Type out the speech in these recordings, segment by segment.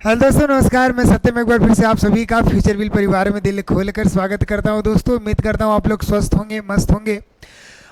Hello दोस्तों, नमस्कार। मैं सत्यम एक बार फिर से आप सभी का फ्यूचर व्हील परिवार में दिल खोलकर स्वागत करता हूं। दोस्तों, उम्मीद करता हूं आप लोग स्वस्थ होंगे, मस्त होंगे।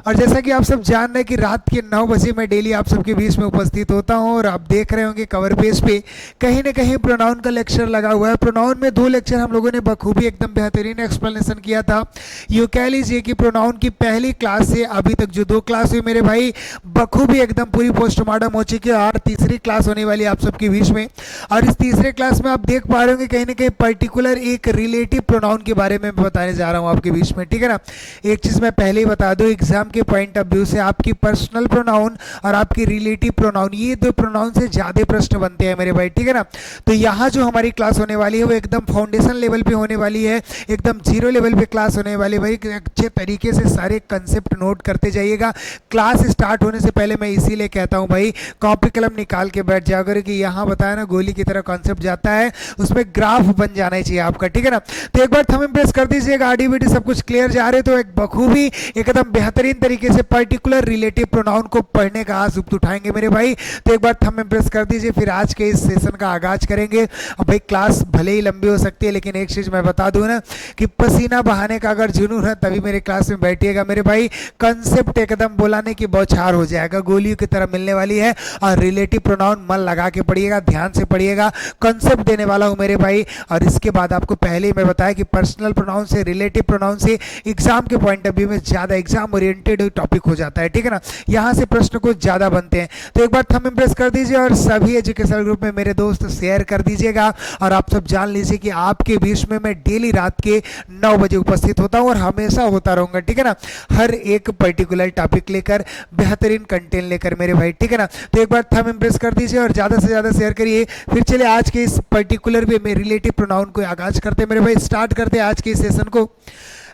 और जैसा कि आप सब जान रहे हैं कि रात के 9 बजे मैं डेली आप सबके बीच में उपस्थित होता हूं और आप देख रहे होंगे कवर पेज पे कहीं ना कहीं प्रोनाउन का लेक्चर लगा हुआ है। प्रोनाउन में 2 लेक्चर हम लोगों ने बखूबी एकदम बेहतरीन एक्सप्लेनेशन किया था। यूँ कह लीजिए कि प्रोनाउन की पहली क्लास से अभी तक जो 2 क्लास हुई मेरे भाई, बखूबी एकदम पूरी पोस्टमार्टम हो चुकी है और तीसरी क्लास होने वाली है आप सबके बीच में। और इस तीसरे क्लास में आप देख पा रहे होंगे कहीं ना कहीं पर्टिकुलर एक रिलेटिव प्रोनाउन के बारे में बताने जा रहा हूँ आपके बीच में, ठीक है ना। एक चीज़ मैं पहले ही बता दूँ, एग्जाम के पॉइंट ऑफ व्यू से आपकी पर्सनल प्रोनाउन और आपकी रिलेटिव प्रोनाउन, ये 2 प्रोनाउन से ज़्यादा प्रश्न बनते हैं मेरे भाई, ठीक है ना। तो यहाँ जो हमारी क्लास होने वाली है वो एकदम फाउंडेशन लेवल पे होने वाली है, एकदम जीरो लेवल पे क्लास होने वाली है भाई। अच्छे तरीके से सारे कंसेप्ट नोट करते जाइएगा। क्लास स्टार्ट होने से पहले मैं इसीलिए कहता हूँ भाई, कॉपी कलम निकाल के बैठ जाओ, अगर कि यहाँ बताया ना गोली की तरह कॉन्सेप्ट जाता है, उसमें ग्राफ बन जाना ही चाहिए आपका, ठीक है ना। तो एक बार थंब इम्प्रेस कर दीजिएगा। आडी बीडी सब कुछ क्लियर जा रहे तो एक बखूबी एकदम बेहतरीन तरीके से पर्टिकुलर रिलेटिव प्रोनाउन को पढ़ने का आज उपत उठाएंगे मेरे भाई। तो एक बार थंब इम्प्रेस कर दीजिए, फिर आज के इस सेशन का आगाज करेंगे। अब भाई क्लास भले ही लंबी हो सकती है, लेकिन एक चीज़ मैं बता दूं ना कि पसीना बहाने का अगर जुनून है तभी मेरे क्लास में बैठिएगा मेरे भाई। कंसेप्ट एकदम बुलाने की बौछार हो जाएगा, गोलियों की तरह मिलने वाली है। और रिलेटिव प्रोनाउन मन लगा के पढ़िएगा, ध्यान से पढ़िएगा, कंसेप्ट देने वाला हूँ मेरे भाई। और इसके बाद आपको पहले ही मैं बताया कि पर्सनल प्रोनाउन से, रिलेटिव प्रोनाउन से एग्जाम के पॉइंट ऑफ व्यू में ज़्यादा एग्जाम ओरिएंटेड टॉपिक हो जाता है, ठीक है ना। यहाँ से प्रश्न कुछ ज़्यादा बनते हैं। तो एक बार थंब इम्प्रेस कर दीजिए और सभी एजुकेशनल ग्रुप में मेरे दोस्त शेयर कर दीजिएगा। और आप सब जान लीजिए कि आपके बीच में मैं डेली रात के 9 बजे उपस्थित होता हूँ और हमेशा होता रहूँगा, ठीक है ना। हर एक पर्टिकुलर टॉपिक लेकर, बेहतरीन कंटेंट लेकर मेरे भाई, ठीक है ना। तो एक बार थंब इम्प्रेस कर दीजिए और ज़्यादा से ज़्यादा शेयर करिए। फिर चलिए आज के इस पर्टिकुलर वे में रिलेटिव प्रोनाउन को आगाज करते हैं मेरे भाई। स्टार्ट करते हैं आज के इस सेशन को,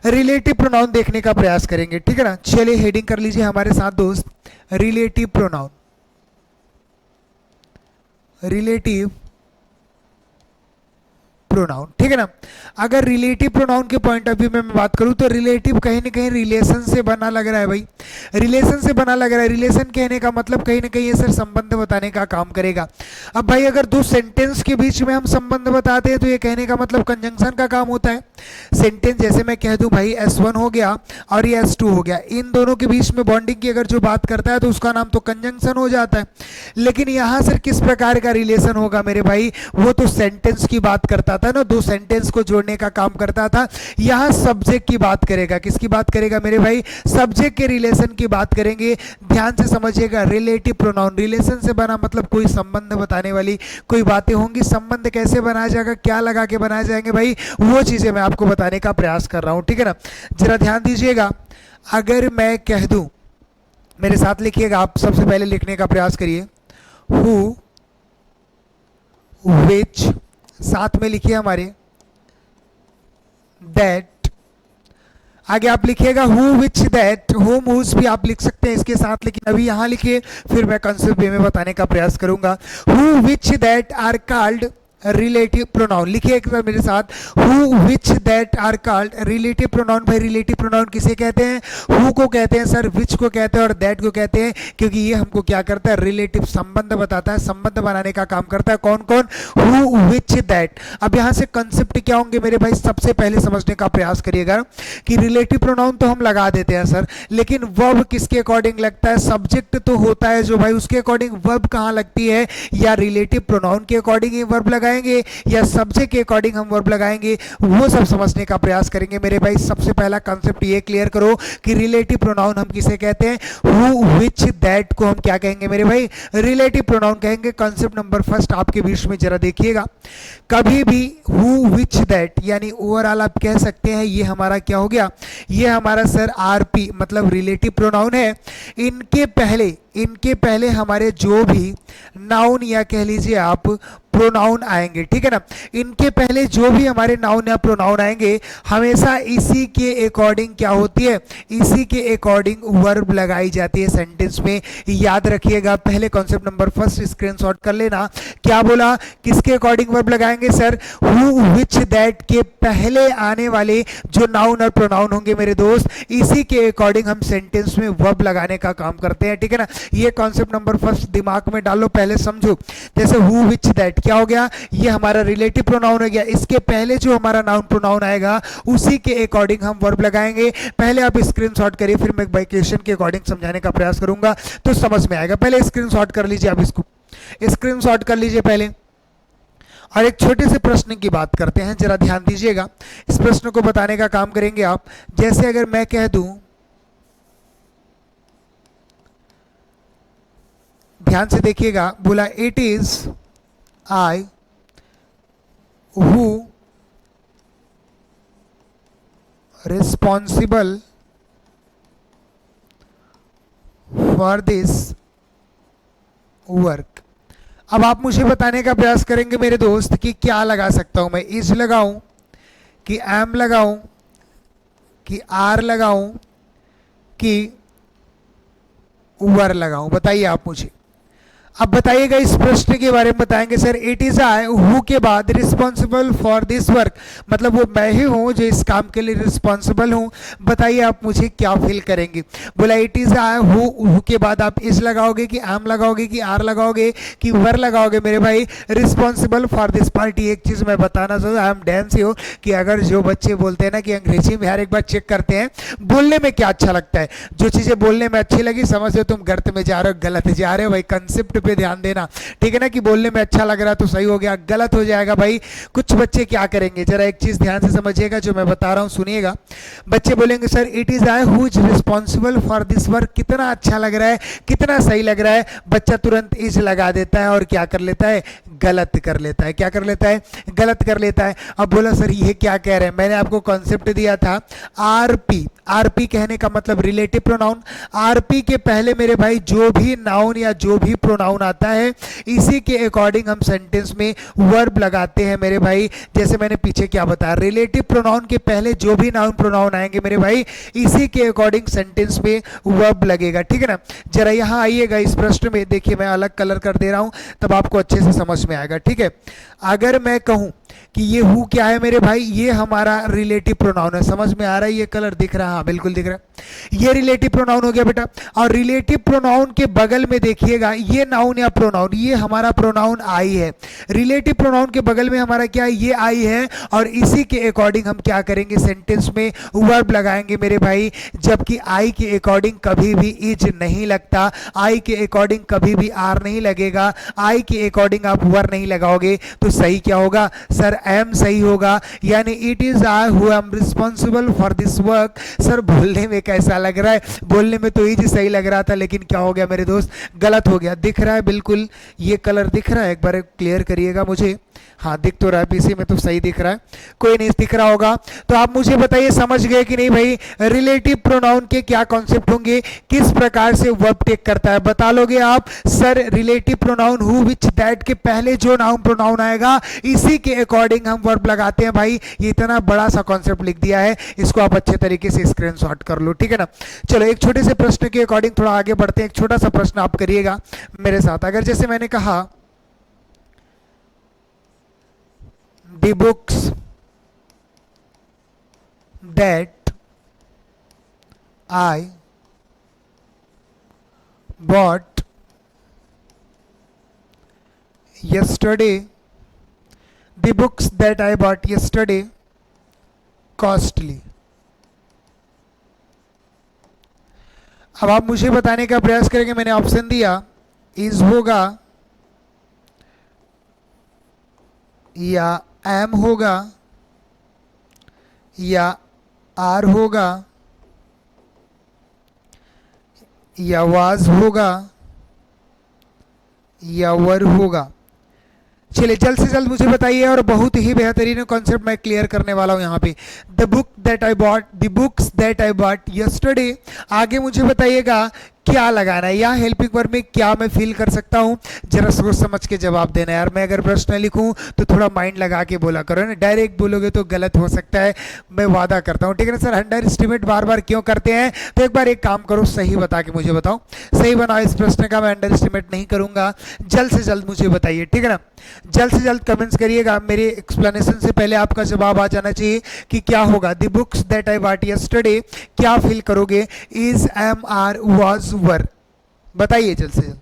रिलेटिव प्रोनाउन देखने का प्रयास करेंगे, ठीक है ना। चलिए हेडिंग कर लीजिए हमारे साथ दोस्त, रिलेटिव प्रोनाउन। रिलेटिव प्रोनाउन, ठीक है ना। अगर रिलेटिव प्रोनाउन के पॉइंट ऑफ व्यू में मैं बात करूं तो रिलेटिव कहीं ना कहीं रिलेशन से बना लग रहा है भाई, रिलेशन से बना लग रहा है। रिलेशन कहने का मतलब कहीं ना कहीं ये सर संबंध बताने का काम करेगा। अब भाई अगर 2 सेंटेंस के बीच में हम संबंध बताते हैं तो ये कहने का मतलब कंजंक्शन का काम होता है। सेंटेंस जैसे मैं कह दूं भाई S1 हो गया और ये S2 हो गया, इन दोनों के बीच में बॉन्डिंग की अगर जो बात करता है तो उसका नाम तो कंजंक्शन हो जाता है। लेकिन यहाँ सर किस प्रकार का रिलेशन होगा मेरे भाई, वो तो सेंटेंस की बात करता था ना, 2 सेंटेंस को जोड़ने का काम करता था। यहाँ सब्जेक्ट की बात करेगा, किसकी बात करेगा मेरे भाई, सब्जेक्ट के रिलेशन की बात करेंगे। ध्यान से समझिएगा, रिलेटिव प्रोनाउन रिलेशन से बना मतलब कोई संबंध बताने वाली कोई बातें होंगी। संबंध कैसे बनाया जाएगा, क्या लगा के बनाए जाएंगे भाई, वो चीजें मैं आपको बताने का प्रयास कर रहा हूं, ठीक है ना। जरा ध्यान दीजिएगा। अगर मैं कह दूं, मेरे साथ लिखिएगा, आप सबसे पहले लिखने का प्रयास करिए, हु, विच, साथ में लिखिए हमारे दैट। आगे आप लिखिएगा who, which, that, whom, whose भी आप लिख सकते हैं इसके साथ, लेकिन अभी यहां लिखिए, फिर मैं कंसेप्ट वे में बताने का प्रयास करूंगा। Who, which, that are called relative pronoun. लिखिए एक बार मेरे साथ, who, which, that are called relative pronoun. भाई रिलेटिव प्रोनाउन किसे कहते हैं, हु को कहते हैं सर, विच को कहते हैं और दैट को कहते हैं, क्योंकि ये हमको क्या करता है, रिलेटिव संबंध बताता है, संबंध बनाने का काम करता है। कौन कौन, हु, विच, दैट। अब यहाँ से कंसेप्ट क्या होंगे मेरे भाई, सबसे पहले समझने का प्रयास करिएगा कि रिलेटिव प्रोनाउन तो हम लगा देते हैं सर, लेकिन वर्ब किसके अकॉर्डिंग लगता है, सब्जेक्ट तो होता है जो भाई, उसके अकॉर्डिंग वर्ब कहाँ लगती है, या रिलेटिव प्रोनाउन के अकॉर्डिंग ही वर्ब लगाएंगे या सब्जेक्ट के अकॉर्डिंग हम वर्ब लगाएंगे, वो सब समझने का प्रयास करेंगे मेरे भाई। सबसे पहला कंसेप्ट ये क्लियर करो कि रिलेटिव प्रोनाउन हम किसे कहते हैं, हु, विच, दैट को हम क्या कहेंगे मेरे भाई, रिलेटिव प्रोनाउन कहेंगे। कंसेप्ट नंबर फर्स्ट आपके बीच में जरा देखिएगा, कभी भी हु, विच, दैट यानी ओवरऑल आप कह सकते हैं ये हमारा क्या हो गया, ये हमारा सर आरपी मतलब रिलेटिव प्रोनाउन है। इनके पहले हमारे जो भी नाउन या कह लीजिए आप प्रोनाउन आएंगे, ठीक है ना, इनके पहले जो भी हमारे नाउन या प्रोनाउन आएंगे हमेशा इसी के अकॉर्डिंग क्या होती है, इसी के अकॉर्डिंग वर्ब लगाई जाती है सेंटेंस में। याद रखिएगा, पहले कॉन्सेप्ट नंबर फर्स्ट स्क्रीनशॉट कर लेना। क्या बोला, किसके अकॉर्डिंग वर्ब लगाएंगे सर, हु, विच, दैट के पहले आने वाले जो नाउन और प्रोनाउन होंगे मेरे दोस्त, इसी के अकॉर्डिंग हम सेंटेंस में वर्ब लगाने का काम करते हैं, ठीक है ना। ये कॉन्सेप्ट नंबर फर्स्ट दिमाग में डालो, पहले समझो। जैसे हु विच दैट क्या हो गया, ये हमारा रिलेटिव प्रोनाउन हो गया, इसके पहले जो हमारा नाउन प्रोनाउन आएगा उसी के अकॉर्डिंग हम वर्ब लगाएंगे। पहले आप स्क्रीनशॉट करिए, फिर मैं क्वेश्चन के अकॉर्डिंग समझाने का प्रयास करूंगा तो समझ में आएगा। पहले स्क्रीनशॉट कर लीजिए, आप इसको स्क्रीनशॉट कर लीजिए पहले। और एक छोटे से प्रश्न की बात करते हैं, जरा ध्यान दीजिएगा। इस प्रश्न को बताने का काम करेंगे आप। जैसे अगर मैं कह दूं, ध्यान से देखिएगा, बोला it is I who responsible for this work. अब आप मुझे बताने का प्रयास करेंगे मेरे दोस्त कि क्या लगा सकता हूं मैं, इज लगाऊं कि एम लगाऊं कि आर लगाऊं कि वर लगाऊं, बताइए आप मुझे। अब बताइएगा इस प्रश्न के बारे में बताएंगे sir. It is I who के बाद रिस्पॉन्सिबल फॉर दिस वर्क, मतलब वो मैं ही हूं जो इस काम के लिए रिस्पॉन्सिबल हूं। बताइए आप मुझे क्या फील करेंगे। बोला इट इज आई हु के बाद आप इज लगाओगे कि एम लगाओगे कि आर लगाओगे कि वर लगाओगे मेरे भाई, रिस्पॉन्सिबल फॉर दिस पार्टी। एक चीज मैं बताना चाहूँ, आई एम डैम श्योर कि अगर जो बच्चे बोलते हैं ना कि अंग्रेजी में, हर एक बार चेक करते हैं बोलने में क्या अच्छा लगता है। जो चीजें बोलने में अच्छी लगी समझ लो तुम गर्त में जा रहे हो, गलत जा रहे हो भाई। कंसेप्ट पे ध्यान देना, ठीक है ना, कि बोलने में अच्छा लग रहा है तो सही हो गया, गलत हो जाएगा भाई। कुछ बच्चे क्या करेंगे, जरा एक चीज ध्यान से समझिएगा जो मैं बता रहा हूं, सुनिएगा। बच्चे बोलेंगे sir it is I who is responsible for this work, कितना अच्छा लग रहा है, कितना सही लग रहा है। बच्चा तुरंत इज लगा देता है और क्या कर लेता है, गलत कर लेता है। क्या कर लेता है, गलत कर लेता है। अब बोला सर ये क्या कह रहे हैं, मैंने आपको कॉन्सेप्ट दिया था आरपी। आरपी कहने का मतलब रिलेटिव प्रोनाउन। आरपी के पहले मेरे भाई जो भी नाउन या जो भी प्रोनाउन आता है इसी के अकॉर्डिंग हम सेंटेंस में वर्ब लगाते हैं मेरे भाई। जैसे मैंने पीछे क्या बताया, रिलेटिव प्रोनाउन के पहले जो भी नाउन प्रोनाउन आएंगे मेरे भाई इसी के अकॉर्डिंग सेंटेंस में वर्ब लगेगा, ठीक है ना। जरा यहां आइएगा, इस प्रश्न में देखिए मैं अलग कलर कर दे रहा हूं तब आपको अच्छे से समझ में आएगा, ठीक है। अगर मैं कहूं कि ये हु क्या है मेरे भाई, ये हमारा रिलेटिव प्रोनाउन है, समझ में आ रहा है, ये कलर दिख रहा है, हाँ बिल्कुल दिख रहा है, ये रिलेटिव प्रोनाउन हो गया बेटा। और रिलेटिव प्रोनाउन के बगल में देखिएगा ये नाउन या प्रोनाउन, ये हमारा प्रोनाउन आई है। रिलेटिव प्रोनाउन के बगल में हमारा क्या है, ये आई है, और इसी के अकॉर्डिंग हम क्या करेंगे, सेंटेंस में वर्ब लगाएंगे मेरे भाई। जबकि आई के अकॉर्डिंग कभी भी इज नहीं लगता, आई के अकॉर्डिंग कभी भी आर नहीं लगेगा, आई के अकॉर्डिंग आप वर नहीं लगाओगे, तो सही क्या होगा सर, एम सही होगा। यानी it is I who am responsible for this work. Sir बोलने में कैसा लग रहा है, बोलने में तो इज सही लग रहा था, लेकिन क्या हो गया मेरे दोस्त, गलत हो गया। दिख रहा है बिल्कुल, ये कलर दिख रहा है, एक बार क्लियर करिएगा मुझे। हाँ दिख तो रहा है, पीसी में तो सही दिख रहा है, कोई नहीं दिख रहा होगा तो आप मुझे बताइए समझ गए कि नहीं भाई। रिलेटिव प्रोनाउन के क्या कॉन्सेप्ट होंगे, किस प्रकार से वर्ब टेक करता है, बता लोगे आप। Sir relative pronoun who which that के पहले जो नाउन प्रोनाउन आएगा इसी के अकॉर्डिंग हम वर्ब लगाते हैं भाई। ये इतना बड़ा सा कॉन्सेप्ट लिख दिया है, इसको आप अच्छे तरीके से स्क्रीनशॉट कर लो, ठीक है ना। चलो एक छोटे से प्रश्न के अकॉर्डिंग थोड़ा आगे बढ़ते हैं। एक छोटा सा प्रश्न आप करिएगा मेरे साथ। अगर जैसे मैंने कहा the books that I bought yesterday, the books that I bought yesterday costly। अब आप मुझे बताने का प्रयास करेंगे, मैंने ऑप्शन दिया इज होगा या एम होगा या आर होगा या वाज होगा या वर होगा। चलिए जल्द से जल्द मुझे बताइए, और बहुत ही बेहतरीन कॉन्सेप्ट मैं क्लियर करने वाला हूं यहाँ पे। The book that I bot, the books that I bought yesterday, आगे मुझे बताइएगा क्या लगाना है, या हेल्पिंग वर्ब में क्या मैं फील कर सकता हूं, जरा सोच समझ के जवाब देना यार। मैं अगर प्रश्न लिखूं तो थोड़ा माइंड लगा के बोला करो ना, डायरेक्ट बोलोगे तो गलत हो सकता है, मैं वादा करता हूं, ठीक है ना। सर अंडर एस्टिमेट बार बार क्यों करते हैं, तो एक बार एक काम करो, सही बता के मुझे बताओ, सही बनाओ इस प्रश्न का, मैं अंडर एस्टिमेट नहीं करूंगा। जल्द से जल्द मुझे बताइए, ठीक है ना, जल्द से जल्द कमेंट्स करिएगा। मेरे एक्सप्लेनेशन से पहले आपका जवाब आ जाना चाहिए कि क्या होगा। The books that I bought yesterday, क्या फील करोगे, is am are was were, बताइए जल्द से जल्द।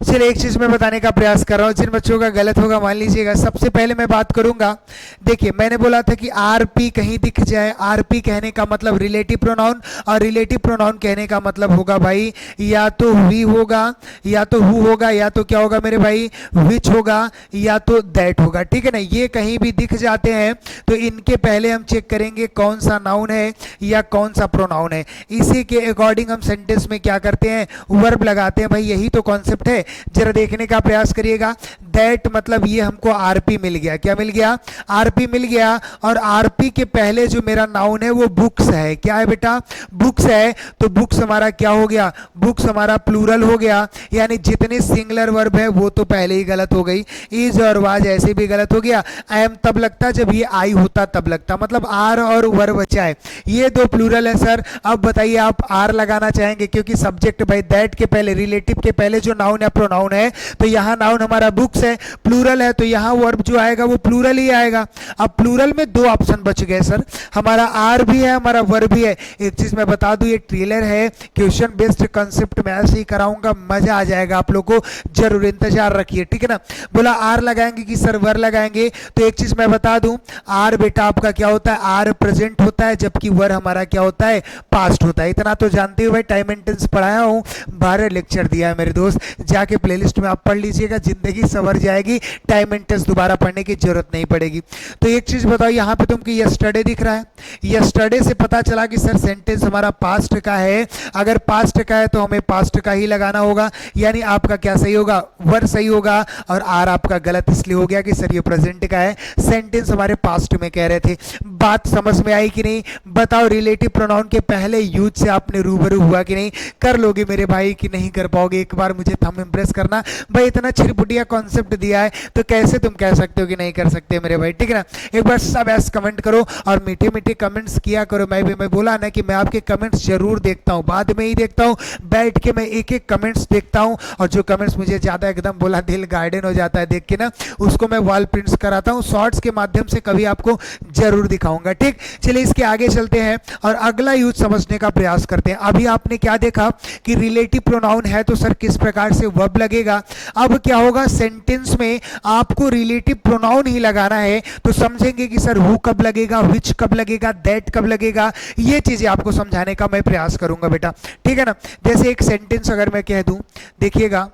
चलिए एक चीज मैं बताने का प्रयास कर रहा हूं, जिन बच्चों का गलत होगा मान लीजिएगा। सबसे पहले मैं बात करूंगा, देखिए मैंने बोला था कि आरपी कहीं दिख जाए, आरपी कहने का मतलब रिलेटिव प्रोनाउन, और रिलेटिव प्रोनाउन कहने का मतलब होगा भाई या तो वी होगा, या तो हु होगा, या तो क्या होगा मेरे भाई विच होगा, या तो दैट होगा। ठीक है ना, ये कहीं भी दिख जाते हैं तो इनके पहले हम चेक करेंगे कौन सा नाउन है या कौन सा प्रोनाउन है। इसी के अकॉर्डिंग हम सेंटेंस में क्या करते हैं, वर्ब लगाते हैं। भाई यही तो कॉन्सेप्ट है, जरा देखने का प्रयास करिएगा। दैट मतलब ये हमको आरपी मिल गया, क्या मिल गया, आरपी मिल गया। और आरपी के पहले जो मेरा नाउन है वो बुक्स है। क्या है बेटा, बुक्स है। तो बुक्स हमारा क्या हो गया, बुक्स हमारा प्लूरल हो गया, यानी जितने सिंगुलर वर्ब है वो तो पहले ही गलत हो गई। इज और वाज ऐसे भी गलत हो गया। आई एम तब लगता जब ये आई होता तब लगता, मतलब आर और वर्ब बचा है, ये दो प्लूरल है सर। अब बताइए आप आर लगाना चाहेंगे क्योंकि सब्जेक्ट भाई दैट के पहले, रिलेटिव के पहले जो नाउन या प्रोनाउन है, तो यहाँ नाउन हमारा बुक्स है, प्लूरल है, तो यहाँ वर्ब जो आएगा वो प्लूरल ही आएगा। अब प्लूरल में दो ऑप्शन बच गए सर, हमारा आर भी है, हमारा वर्ब भी है। एक चीज मैं बता दूं, ये ट्रेलर है, क्वेश्चन बेस्ड कंसेप्ट में ऐसे ही कराऊंगा, मजा आ जाएगा आप लोगों को, जरूर इंतजार रखिए। ठीक है ना, बोला आर लगाएंगे कि सर वर लगाएंगे, तो एक चीज मैं बता दूं, आर बेटा आपका क्या होता है, आर प्रेजेंट होता है, जबकि वर हमारा क्या होता है, पास्ट होता है। इतना तो जानते हो भाई, टाइम एंड टेंस पढ़ाया हूं, 12 लेक्चर दिया है मेरे दोस्त, जाके प्लेलिस्ट में आप पढ़ लीजिएगा, जिंदगी संवर जाएगी, टाइम एंड टेंस दोबारा पढ़ने की जरूरत नहीं पड़ेगी। तो एक चीज बताओ, यहाँ पे तुमको यस्टरडे दिख रहा है, यस्टरडे से पता चला कि सर सेंटेंस हमारा पास्ट का है। अगर पास्ट का है तो हमें पास्ट का ही लगाना होगा, यानी आपका क्या सही होगा, वर सही होगा, और आर आपका गलत इसलिए हो गया कि सर ये प्रेजेंट का है, सेंटेंस हमारे पास्ट में कह रहे थे। बात समझ में आई कि नहीं, बताओ रिलेटिव प्रोनाउन के पहले यूज से आपने रूबरू हुआ कि नहीं, कर लोगे मेरे भाई कि नहीं कर पाओगे, एक बार मुझे थंब इंप्रेस करना। भाई इतना छिरपुटिया कॉन्सेप्ट दिया है तो कैसे तुम कह सकते हो कि नहीं कर सकते मेरे भाई, ठीक है ना। एक बार सब ऐसे कमेंट करो और मीठे मीठे कमेंट्स किया करो। मैं बोला ना कि मैं आपके कमेंट्स जरूर देखता हूँ, बाद में ही देखता हूँ, बैठ के मैं एक एक कमेंट्स देखता हूँ, और जो कमेंट्स मुझे ज्यादा एकदम बोला दिल गार्डन हो जाता है देख के ना, उसको मैं वॉल प्रिंट्स कराता हूँ, शॉर्ट्स के माध्यम से कभी आपको जरूर दिखाऊंगा। ठीक, चलिए इसके आगे चलते हैं और अगला यूज समझने का प्रयास करते हैं। अभी आपने क्या देखा कि रिलेटिव प्रोनाउन है तो सर किस प्रकार से वर्ब लगेगा। अब क्या होगा, सेंटेंस में आपको रिलेटिव प्रोनाउन ही लगाना है, तो समझेंगे कि सर हु कब लगेगा, विच कब लगेगा, दैट कब लगेगा, ये चीजें आपको समझाने का मैं प्रयास करूंगा बेटा, ठीक है ना। जैसे एक सेंटेंस अगर मैं कह दूं, देखिएगा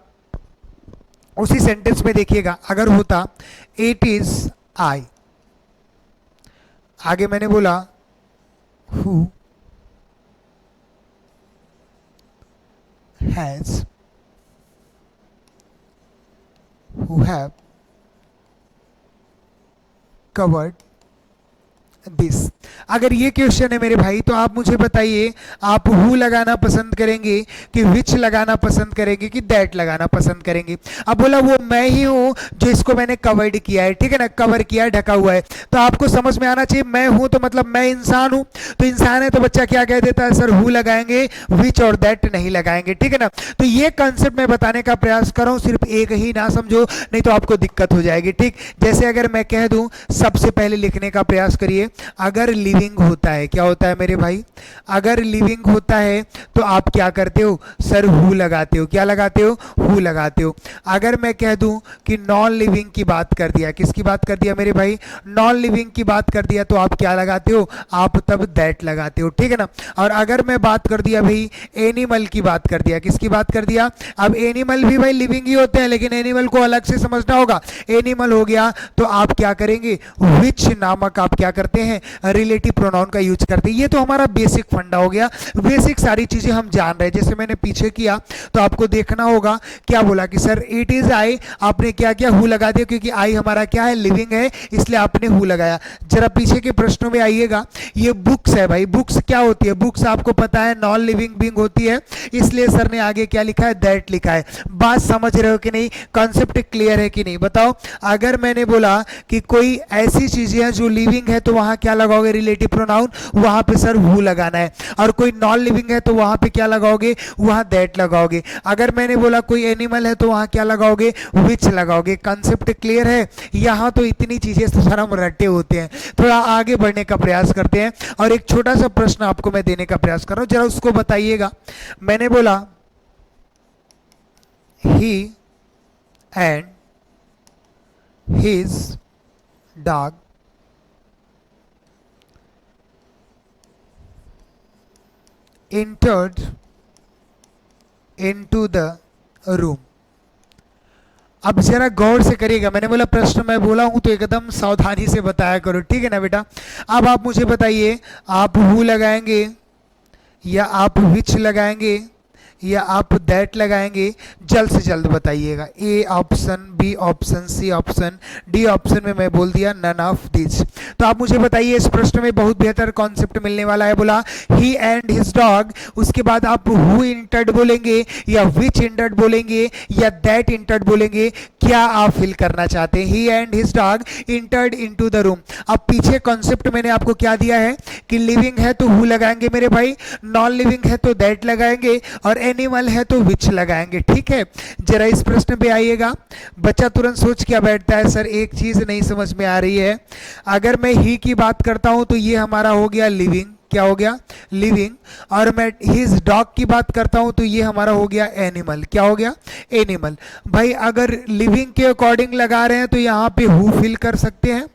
उसी सेंटेंस में देखिएगा, अगर होता इट इज आई, आगे मैंने बोला who has, who have covered this. अगर ये क्वेश्चन है मेरे भाई तो आप मुझे बताइए, आप हु लगाना पसंद करेंगे कि विच लगाना पसंद करेंगे कि दैट लगाना पसंद करेंगे। अब बोला वो मैं ही हूं जो इसको मैंने कवर्ड किया है, ठीक है ना, कवर किया है, ढका हुआ है, तो आपको समझ में आना चाहिए मैं हूं तो मतलब मैं इंसान हूं, तो इंसान है तो बच्चा क्या कह देता है, सर हु लगाएंगे, विच और दैट नहीं लगाएंगे, ठीक है ना। तो ये कंसेप्ट मैं बताने का प्रयास कर रहा हूं, सिर्फ एक ही ना समझो, नहीं तो आपको दिक्कत हो जाएगी। ठीक, जैसे अगर मैं कह दूं, सबसे पहले लिखने का प्रयास करिए, अगर लिविंग होता है, क्या होता है मेरे भाई, अगर लिविंग होता है तो आप क्या करते हो, सर हु लगाते हो, क्या लगाते हो, हु लगाते हो। अगर मैं कह दूं कि नॉन लिविंग की बात कर दिया, किसकी बात कर दिया मेरे भाई, नॉन लिविंग की बात कर दिया, तो आप क्या लगाते हो, आप तब दैट लगाते हो, ठीक है ना। और अगर मैं बात कर दिया भाई एनिमल की बात कर दिया, किसकी बात कर दिया, अब एनिमल भी भाई लिविंग ही होते हैं, लेकिन एनिमल को अलग से समझना होगा, एनिमल हो गया तो आप क्या करेंगे, विच नामक आप क्या करते हैं, रिलेटिव प्रोनाउन का यूज करते हैं। ये तो हमारा बेसिक फंडा हो गया, बेसिक सारी चीजें हम जान रहे हैं। जैसे मैंने पीछे किया तो आपको देखना होगा, क्या बोला कि सर इट इज आई, आपने क्या किया, हु लगा दिया, क्योंकि आई हमारा क्या है, लिविंग है, इसलिए आपने हु लगाया। जरा पीछे के प्रश्नों में आइएगा, ये बुक्स है भाई, बुक्स क्या होती है, बुक्स आपको पता है नॉन लिविंग बीइंग होती है, इसलिए सर ने आगे क्या लिखा है, दैट लिखा है। बात समझ रहे हो कि नहीं, कॉन्सेप्ट क्लियर है कि नहीं, बताओ। अगर मैंने बोला कि कोई ऐसी चीजें हैं जो लिविंग है तो वहां क्या लगाओगे, रिलेटिव प्रोनाउन, वहां पे सर हु लगाना है। और कोई नॉन लिविंग है तो वहां पे क्या लगाओगे, वहां दैट लगाओगे। अगर मैंने बोला कोई एनिमल है तो वहां क्या लगाओगे, विच लगाओगे। कॉन्सेप्ट क्लियर है, यहां तो इतनी चीजें सर हम रट्टे होते हैं। थोड़ा आगे बढ़ने का प्रयास करते हैं और एक छोटा सा प्रश्न आपको मैं देने का प्रयास कर रहा हूं, जरा उसको बताइएगा। मैंने बोला he and his dog entered into the room। अब जरा गौर से करिएगा, मैंने बोला प्रश्न मैं बोला हूं तो एकदम सावधानी से बताया करो, ठीक है ना बेटा। अब आप मुझे बताइए, आप हु लगाएंगे या आप विच लगाएंगे या आप दैट लगाएंगे, जल्द से जल्द बताइएगा। A option, B option, C option, D option में मैं बोल दिया नन ऑफ दिस। तो आप मुझे बताइए इस प्रश्न में बहुत बेहतर कॉन्सेप्ट मिलने वाला है। बोला ही एंड हिज डॉग, उसके बाद आप हु इंटर्ड बोलेंगे या विच इंटर्ड बोलेंगे या दैट इंटर्ड बोलेंगे, क्या आप फिल करना चाहते हैं। He and his dog entered into the room. अब पीछे कॉन्सेप्ट मैंने आपको क्या दिया है कि लिविंग है तो हु लगाएंगे मेरे भाई, नॉन लिविंग है तो दैट लगाएंगे, और एनिमल है तो विच लगाएंगे, ठीक है। जरा इस प्रश्न पे आइएगा। बच्चा तुरंत सोच क्या बैठता है, सर एक चीज नहीं समझ में आ रही है। अगर मैं ही की बात करता हूं तो ये हमारा हो गया लिविंग, क्या हो गया लिविंग, और मैं हिज डॉग की बात करता हूं तो ये हमारा हो गया एनिमल, क्या हो गया एनिमल। भाई अगर लिविंग के अकॉर्डिंग लगा रहे हैं तो यहाँ पे हु फिल कर सकते हैं,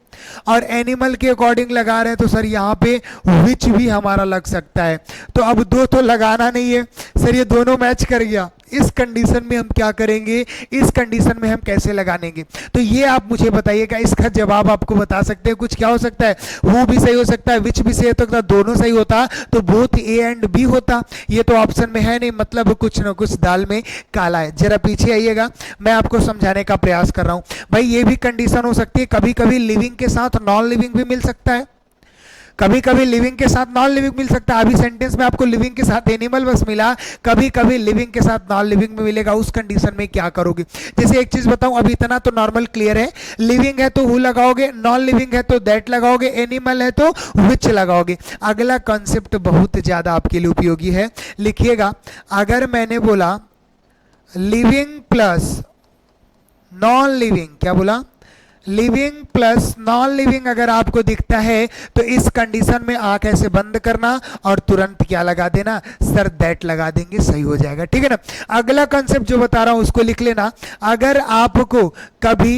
और एनिमल के अकॉर्डिंग लगा रहे हैं तो सर यहाँ पे विच भी हमारा लग सकता है। तो अब दो तो लगाना नहीं है सर, ये दोनों मैच कर गया। इस कंडीशन में हम क्या करेंगे, इस कंडीशन में हम कैसे लगाएंगे, तो ये आप मुझे बताइएगा। इसका जवाब आपको बता सकते हैं, कुछ क्या हो सकता है, वो भी सही हो सकता है, विच भी सही हो सकता है, दोनों सही होता तो बोथ ए एंड बी होता। ये तो ऑप्शन में है नहीं, मतलब कुछ ना कुछ दाल में काला है। जरा पीछे आइएगा, मैं आपको समझाने का प्रयास कर रहा हूं। भाई ये भी कंडीशन हो सकती है, कभी कभी लिविंग के साथ नॉन लिविंग भी मिल सकता है, कभी कभी लिविंग के साथ नॉन लिविंग मिल सकता है। अभी सेंटेंस में आपको लिविंग के साथ एनिमल बस मिला, कभी कभी लिविंग के साथ नॉन लिविंग में मिलेगा। उस कंडीशन में क्या करोगे, जैसे एक चीज बताऊं, अभी इतना तो नॉर्मल क्लियर है। लिविंग है तो हु लगाओगे, नॉन लिविंग है तो दैट लगाओगे, एनिमल है तो विच लगाओगे। अगला कॉन्सेप्ट बहुत ज्यादा आपके लिए उपयोगी है, लिखिएगा। अगर मैंने बोला लिविंग प्लस नॉन लिविंग, क्या बोला, लिविंग प्लस नॉन लिविंग अगर आपको दिखता है तो इस कंडीशन में आंख ऐसे बंद करना और तुरंत क्या लगा देना, सर दैट लगा देंगे, सही हो जाएगा, ठीक है ना। अगला कंसेप्ट जो बता रहा हूं उसको लिख लेना। अगर आपको कभी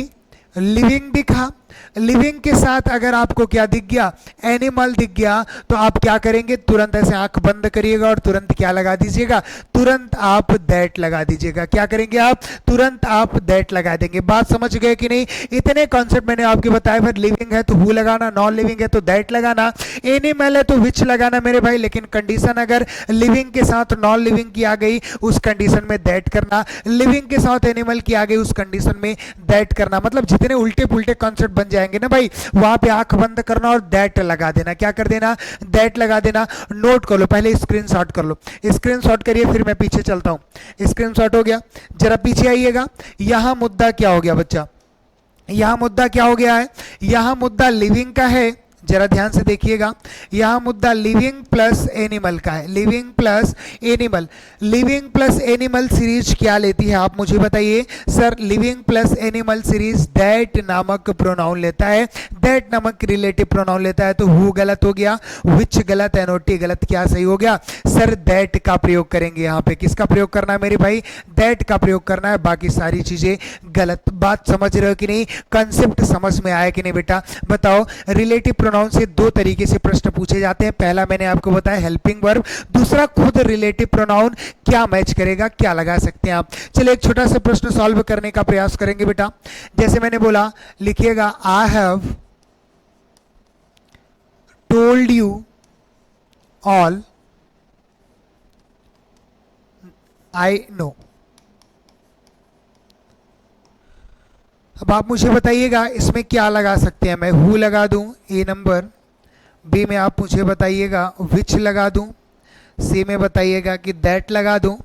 लिविंग दिखा, लिविंग के साथ अगर आपको क्या दिख गया, एनिमल दिख गया, तो आप क्या करेंगे, तुरंत ऐसे आंख बंद करिएगा और तुरंत क्या लगा दीजिएगा, तुरंत आप दैट लगा दीजिएगा। क्या करेंगे आप, तुरंत आप दैट लगा देंगे। बात समझ गए कि नहीं। इतने कॉन्सेप्ट मैंने आपको बताया। फिर लिविंग है तो हु लगाना, नॉन लिविंग है तो दैट लगाना, एनिमल है तो विच लगाना मेरे भाई। लेकिन कंडीशन अगर लिविंग के साथ नॉन लिविंग की आ गई उस कंडीशन में दैट करना, लिविंग के साथ एनिमल की आ गई उस कंडीशन में दैट करना। मतलब जितने उल्टे पुल्टे कॉन्सेप्ट बन जाएंगे ना भाई, वहां पे आंख बंद करना और दैट लगा देना। क्या कर देना, दैट लगा देना। नोट कर लो, पहले स्क्रीनशॉट कर लो, स्क्रीनशॉट करिए, फिर मैं पीछे चलता हूं। स्क्रीनशॉट हो गया, जरा पीछे आइएगा। यहां मुद्दा क्या हो गया बच्चा, यहां मुद्दा क्या हो गया है, यहां मुद्दा लिविंग का है। जरा ध्यान से देखिएगा, यहां मुद्दा लिविंग प्लस एनिमल का है, living plus animal. Living plus animal series क्या लेती है आप मुझे बताइए। Sir living plus animal series that नामक प्रोनाउन लेता है, दैट नामक रिलेटिव प्रोनाउन लेता है। तो हु गलत हो गया, विच गलत, एनओटी गलत, क्या सही हो गया, सर दैट का प्रयोग करेंगे। यहाँ पे किसका प्रयोग करना है मेरे भाई, दैट का प्रयोग करना है, बाकी सारी चीजें गलत। बात समझ रहे हो कि नहीं, कंसेप्ट समझ में आया कि नहीं बेटा, बताओ। रिलेटिव प्रोनाउन से दो तरीके से प्रश्न पूछे जाते हैं। पहला मैंने आपको बताया हेल्पिंग वर्ब, दूसरा खुद रिलेटिव प्रोनाउन क्या मैच करेगा, क्या लगा सकते हैं आप। चलिए एक छोटा सा प्रश्न सॉल्व करने का प्रयास करेंगे बेटा। जैसे मैंने बोला, लिखिएगा I have told you all I know. अब आप मुझे बताइएगा इसमें क्या लगा सकते हैं। मैं हु लगा दूं, ए नंबर। बी में आप मुझे बताइएगा विच लगा दूं, सी में बताइएगा कि दैट लगा दूं,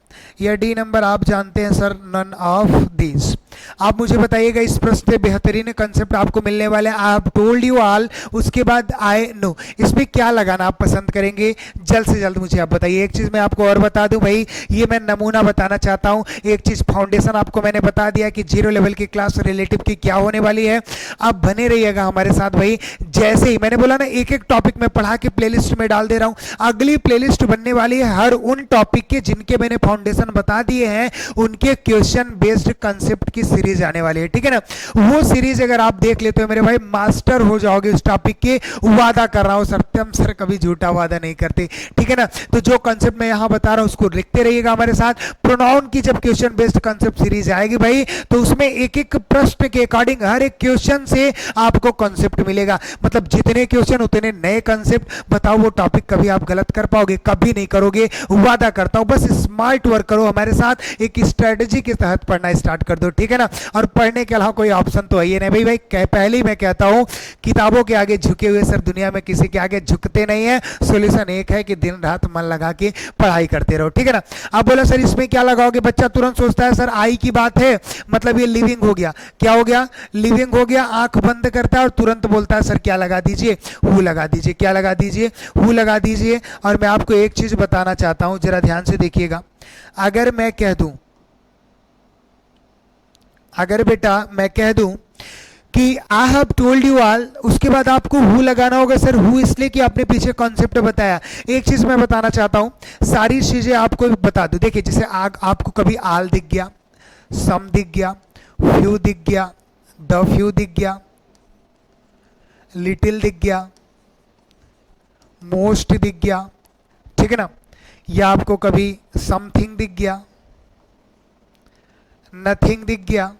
या डी नंबर आप जानते हैं सर नन ऑफ दीज। आप मुझे बताइएगा इस प्रश्न से बेहतरीन कंसेप्ट आपको मिलने वाले हैं। I have told you all, उसके बाद आई नो, इसमें क्या लगाना आप पसंद करेंगे? जल्द से जल्द मुझे आप बताइए। एक चीज मैं आपको और बता दूं भाई, ये मैं नमूना बताना चाहता हूं। एक चीज फाउंडेशन आपको मैंने बता दिया कि जीरो लेवल की क्लास रिलेटिव की क्या होने वाली है। आप बने रहिएगा हमारे साथ भाई। जैसे ही मैंने बोला ना, एक एक टॉपिक में पढ़ा के प्लेलिस्ट में डाल दे रहा हूं। अगली प्लेलिस्ट बनने वाली है हर उन टॉपिक के जिनके मैंने फाउंडेशन बता दिए हैं, उनके क्वेश्चन बेस्ड कंसेप्ट की सीरीज आने वाली है, ठीक है ना। वो सीरीज अगर आप देख लेते हो मेरे भाई, मास्टर हो जाओगे उस टॉपिक के, वादा कर रहा हूं। सत्यम सर कभी झूठा वादा नहीं करते, ठीक है ना। तो जो कंसेप्ट मैं यहां बता रहा हूं उसको लिखते रहिएगा हमारे साथ। प्रोनाउन की जब क्वेश्चन बेस्ड कंसेप्ट सीरीज आएगी भाई, तो उसमें एक एक प्रश्न के अकॉर्डिंग हर एक क्वेश्चन से आपको कंसेप्ट मिलेगा। मतलब जितने क्वेश्चन उतने नए कंसेप्ट। बताओ वो टॉपिक कभी आप गलत कर पाओगे? कभी नहीं करोगे, वादा करता हूं। बस स्मार्ट वर्क करो हमारे साथ, एक स्ट्रेटेजी के तहत पढ़ना स्टार्ट कर दो, ठीक है ना। और पढ़ने के अलावा कोई ऑप्शन तो है ही नहीं भाई। पहले ही मैं कहता हूं, किताबों के आगे झुके हुए सर दुनिया में किसी के आगे झुकते नहीं है। सॉल्यूशन एक है कि दिन रात मन लगा के पढ़ाई करते रहो, ठीक है ना। आप बोला सर इसमें क्या लगाओगे? बच्चा तुरंत सोचता है सर आई की बात है, मतलब ये लिविंग हो गया। क्या हो गया? लिविंग हो गया। आंख बंद करता है और तुरंत बोलता है सर क्या लगा दीजिए? हु लगा दीजिए। क्या लगा दीजिए? हु लगा दीजिए। और मैं आपको एक चीज बताना चाहता हूं, जरा ध्यान से देखिएगा। अगर मैं कह दूं, अगर बेटा मैं कह दूं कि I have told you all, उसके बाद आपको हु लगाना होगा। सर हु इसलिए कि आपने पीछे कॉन्सेप्ट बताया। एक चीज मैं बताना चाहता हूं, सारी चीजें आपको बता दूं। देखिए जैसे आपको कभी आल दिख गया, सम दिख गया, फ्यू दिख गया, द फ्यू दिख गया, लिटिल दिख गया, मोस्ट दिख गया, ठीक है ना। या आपको कभी समथिंग दिख गया, नथिंग दिख गया,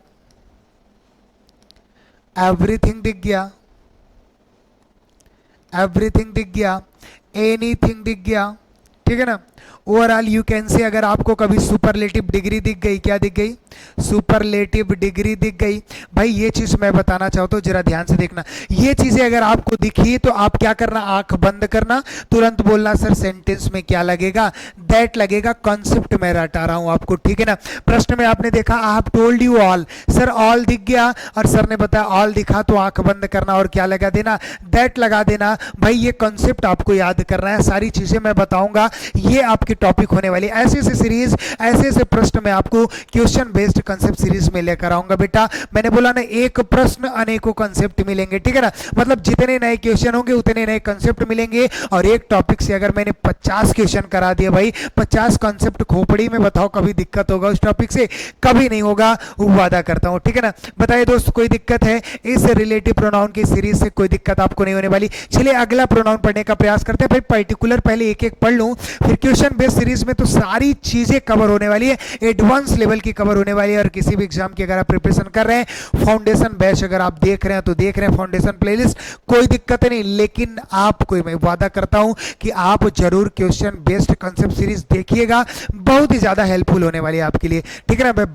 एवरीथिंग दिख गया, एवरीथिंग दिख गया, एनीथिंग दिख गया, ठीक है ना। ओवरऑल यू कैन से अगर आपको कभी सुपरलेटिव डिग्री दिख गई, क्या दिख गई? सुपरलेटिव डिग्री दिख गई। भाई ये चीज मैं बताना चाहता हूं, जरा ध्यान से देखना। ये चीजें अगर आपको दिखी तो आप क्या करना? आंख बंद करना, तुरंत बोलना सर सेंटेंस में क्या लगेगा? दैट लगेगा। कॉन्सेप्ट मैं रटा रहा हूं आपको, ठीक है ना। प्रश्न में आपने देखा I have told you all, sir all दिख गया और सर ने बताया ऑल दिखा तो आंख बंद करना और क्या लगा देना? दैट लगा देना। भाई ये कॉन्सेप्ट आपको याद करना है, सारी चीजें मैं बताऊंगा, ये आपकी टॉपिक होने वाली। ऐसे ऐसे सीरीज, ऐसे ऐसे प्रश्न में आपको क्वेश्चन बेस्ड कंसेप्ट सीरीज में लेकर आऊंगा बेटा। मैंने बोला ना, एक प्रश्न अनेकों कंसेप्ट मिलेंगे, ठीक है ना। मतलब जितने नए क्वेश्चन होंगे उतने नए कंसेप्ट मिलेंगे। और एक टॉपिक से अगर मैंने 50 क्वेश्चन करा दिया भाई, 50 कंसेप्ट खोपड़ी में, बताओ कभी दिक्कत होगा उस टॉपिक से? कभी नहीं होगा, वादा करता हूं, ठीक है ना। बताइए दोस्त कोई दिक्कत है? इस रिलेटिव प्रोनाउन की सीरीज से कोई दिक्कत आपको नहीं होने वाली। चलिए अगला प्रोनाउन पढ़ने का प्रयास करते हैं भाई। पर्टिकुलर पहले एक एक पढ़ लूं, फिर क्वेश्चन बेस्ड सीरीज में तो सारी चीजें कवर होने वाली है, एडवांस लेवल की कवर होने वाली है। और किसी भी एग्जाम की अगर आप प्रिपरेशन कर रहे हैं, फाउंडेशन बैच अगर आप देख रहे हैं तो देख रहे हैं फाउंडेशन प्लेलिस्ट, कोई दिक्कत नहीं। लेकिन आपको मैं वादा करता हूं कि आप जरूर क्वेश्चन बेस्ड कंसेप्ट सीरीज देखिएगा, बहुत ही ज्यादा हेल्पफुल होने वाली है आपके लिए, ठीक है ना। मैं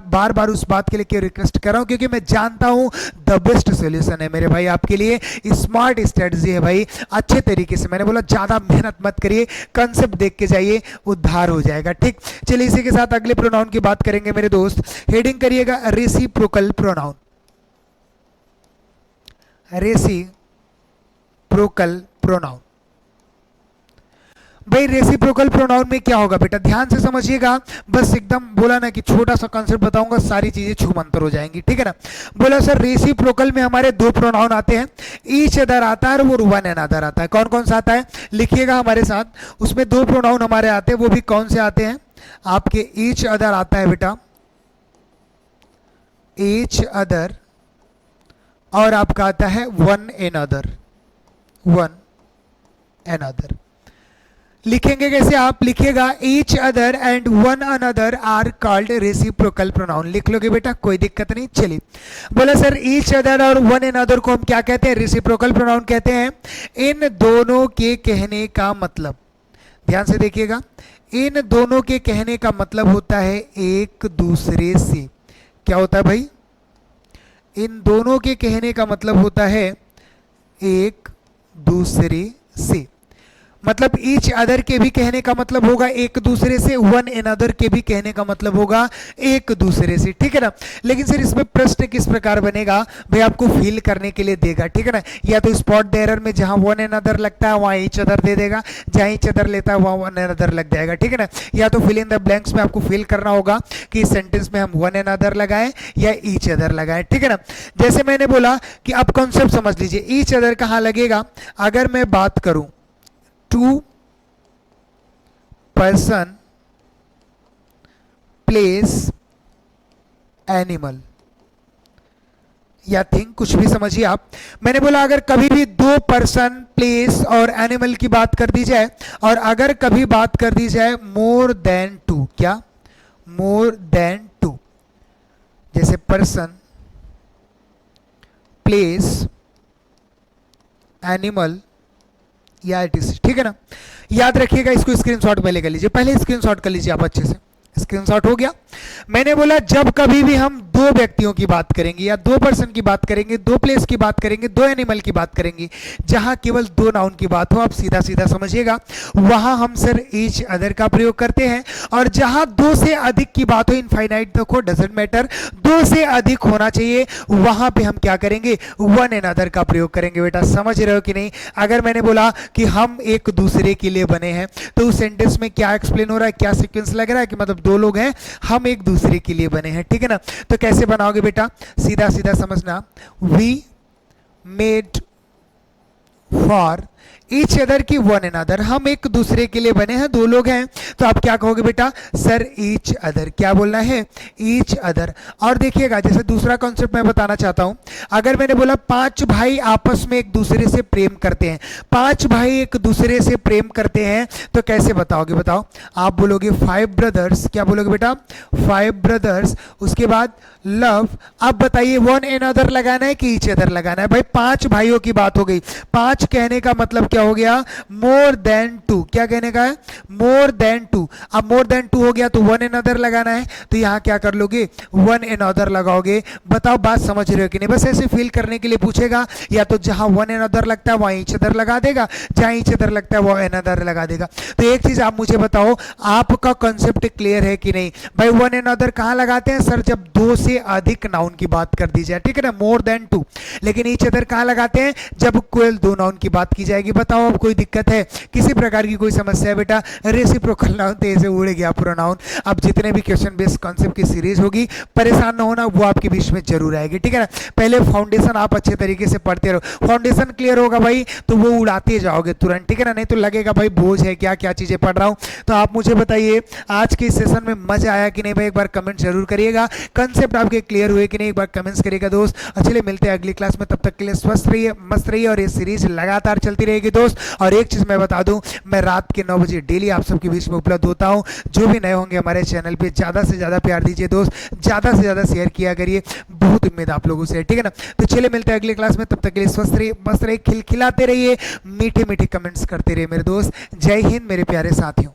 बार बार उस बात के लिए क्यों रिक्वेस्ट कर रहा हूं? क्योंकि मैं जानता हूं द बेस्ट सोल्यूशन है मेरे भाई आपके लिए, स्मार्ट स्ट्रेटजी है भाई। अच्छे तरीके से, मैंने बोला ज्यादा मेहनत मत करिए, कंसेप्ट देख के जाइए, उद्धार हो जाएगा, ठीक। चलिए इसी के साथ अगले प्रोनाउन की बात करेंगे मेरे दोस्त। हेडिंग करिएगा रेसिप्रोकल प्रोनाउन, रेसिप्रोकल प्रोनाउन। भाई रेसिप्रोकल प्रोनाउन में क्या होगा बेटा? ध्यान से समझिएगा, बस एकदम बोला ना कि छोटा सा कॉन्सेप्ट बताऊंगा, सारी चीजें छूमंतर हो जाएंगी, ठीक है ना। बोला सर रेसिप्रोकल में हमारे दो प्रोनाउन आते हैं, ईच अदर आता है और वन एंड अदर आता है। कौन कौन सा आता है? लिखिएगा हमारे साथ। उसमें दो प्रोनाउन हमारे आते हैं, वो भी कौन से आते हैं? आपके ईच अदर आता है बेटा, ईच अदर, और आपका आता है one another, one another. लिखेंगे कैसे? आप लिखिएगा each other and one another are called reciprocal pronoun. लिख लोगे बेटा, कोई दिक्कत नहीं। चलिए बोला सर ईच अदर और वन अनदर को हम क्या कहते हैं? रेसिप्रोकल प्रोनाउन कहते हैं। इन दोनों के कहने का मतलब, ध्यान से देखिएगा, इन दोनों के कहने का मतलब होता है एक दूसरे से। क्या होता है भाई? इन दोनों के कहने का मतलब होता है एक दूसरे से। मतलब ईच अदर के भी कहने का मतलब होगा एक दूसरे से, वन अनदर के भी कहने का मतलब होगा एक दूसरे से, ठीक है ना। लेकिन सर इसमें प्रश्न किस प्रकार बनेगा भाई, आपको फील करने के लिए देगा, ठीक है ना। या तो स्पॉट द एरर में जहां वन अनदर लगता है वहां ईच अदर दे देगा, जहां ईच अदर लेता है वहां वन अनदर लग जाएगा, ठीक है ना। या तो फिल इन द ब्लैंक्स में आपको फिल करना होगा कि इस सेंटेंस में हम वन अनदर लगाएं या ईच अदर लगाएं, ठीक है ना। जैसे मैंने बोला कि अब कॉन्सेप्ट समझ लीजिए, ईच अदर कहां लगेगा, अगर मैं बात करूं टू पर्सन प्लेस एनिमल या थिंग, कुछ भी समझिए आप। मैंने बोला अगर कभी भी दो पर्सन प्लेस और एनिमल की बात कर दी जाए, और अगर कभी बात कर दी जाए मोर देन टू, क्या मोर देन टू, जैसे पर्सन प्लेस एनिमल या इट, ठीक है ना। याद रखिएगा, इसको स्क्रीनशॉट पहले कर लीजिए, पहले स्क्रीनशॉट कर लीजिए आप अच्छे से। स्क्रीनशॉट हो गया। मैंने बोला जब कभी भी हम दो व्यक्तियों की बात करेंगे या दो पर्सन की बात करेंगे, दो प्लेस की बात करेंगे, दो एनिमल की बात करेंगे, जहां केवल दो नाउन की बात हो, आप सीधा सीधा समझिएगा, वहां हम सर ईच अदर का प्रयोग करते हैं। और जहां दो से अधिक की बात हो, इनफाइनाइट तक हो, डजंट मैटर, दो से अधिक होना चाहिए, वहां पे हम क्या करेंगे, वन एंड अदर का प्रयोग करेंगे। बेटा समझ रहे हो कि नहीं। अगर मैंने बोला कि हम एक दूसरे के लिए बने हैं, तो उस सेंटेंस में क्या एक्सप्लेन हो रहा है, क्या सीक्वेंस लग रहा है कि मतलब दो लोग हैं, हम एक दूसरे के लिए बने हैं, ठीक है ना। तो कैसे बनाओगे बेटा, सीधा सीधा समझना, we made for each other की वन अनदर, हम एक दूसरे के लिए बने हैं, दो लोग हैं, तो आप क्या कहोगे बेटा, सर ईच अदर, क्या बोलना है, ईच अदर। और देखिएगा जैसे दूसरा कॉन्सेप्ट मैं बताना चाहता हूं, अगर मैंने बोला पांच भाई आपस में एक दूसरे से प्रेम करते हैं, पांच भाई एक दूसरे से प्रेम करते हैं, तो कैसे बताओगे, बताओ। आप बोलोगे फाइव ब्रदर्स, क्या बोलोगे बेटा, फाइव ब्रदर्स, उसके बाद लव। अब बताइए वन अनदर लगाना है कि ईच अदर लगाना है, भाई पांच भाइयों की बात हो गई, पांच कहने का मतलब क्या हो गया, मोर देन टू, क्या कहने का है, मोर देन टू। अब मोर देन टू हो गया तो वन अनदर लगाना है, तो यहां क्या कर लोगे, वन अनदर लगाओगे। बताओ बात समझ रहे हो कि नहीं। बस ऐसे फील करने के लिए पूछेगा, या तो जहां वन अनदर लगता है वहां ईच अदर लगा देगा, जहां ईच अदर लगता है वहां अनदर लगा देगा। तो एक चीज आप मुझे बताओ, आपका कॉन्सेप्ट क्लियर है कि नहीं। भाई वन अनदर कहां लगाते हैं सर, जब दो से अधिक नाउन की बात कर दी जाए, ठीक है ना, मोर देन टू। लेकिन ईच अदर कहां लगाते हैं, जब केवल दो नाउन की बात की जाएगी। बताओ अब कोई दिक्कत है, किसी प्रकार की कोई समस्या है बेटा। रेसिप्रोकल नाउन तो ऐसे उड़ गया पूरा नाउन। अब जितने भी क्वेश्चन बेस्ड कॉन्सेप्ट की सीरीज होगी, परेशान ना होना, वो आपके बीच में जरूर आएगी, ठीक है ना। पहले फाउंडेशन आप अच्छे तरीके से पढ़ते रहो, फाउंडेशन क्लियर होगा भाई तो वो उड़ाते जाओगे तुरंत, ठीक है ना। नहीं तो लगेगा भाई बोझ है, क्या क्या चीजें पढ़ रहा हूं। तो आप मुझे बताइए आज के सेशन में मजा आया कि नहीं भाई, एक बार कमेंट जरूर करिएगा। कंसेप्ट आपके क्लियर हुए कि नहीं, एक बार कमेंट्स करिएगा दोस्त। और चलिए मिलते हैं अगली क्लास में, तब तक के लिए स्वस्थ रहिए, मस्त रहिए, और ये सीरीज लगातार चलती रहेगी दोस्त। और एक चीज मैं बता दूं, मैं रात के 9 बजे डेली आप सबके बीच में उपलब्ध होता हूं। जो भी नए होंगे हमारे चैनल पे, ज्यादा से ज्यादा प्यार दीजिए दोस्त, ज्यादा से ज्यादा शेयर किया करिए, बहुत उम्मीद आप लोगों से, ठीक है ना। तो चलिए मिलते हैं अगली क्लास में, तब तक के लिए स्वस्थ रहिए, मस्त रहिए, खिलखिलाते रहिए, मीठे मीठे कमेंट्स करते रहिए मेरे दोस्त। जय हिंद मेरे प्यारे साथियों।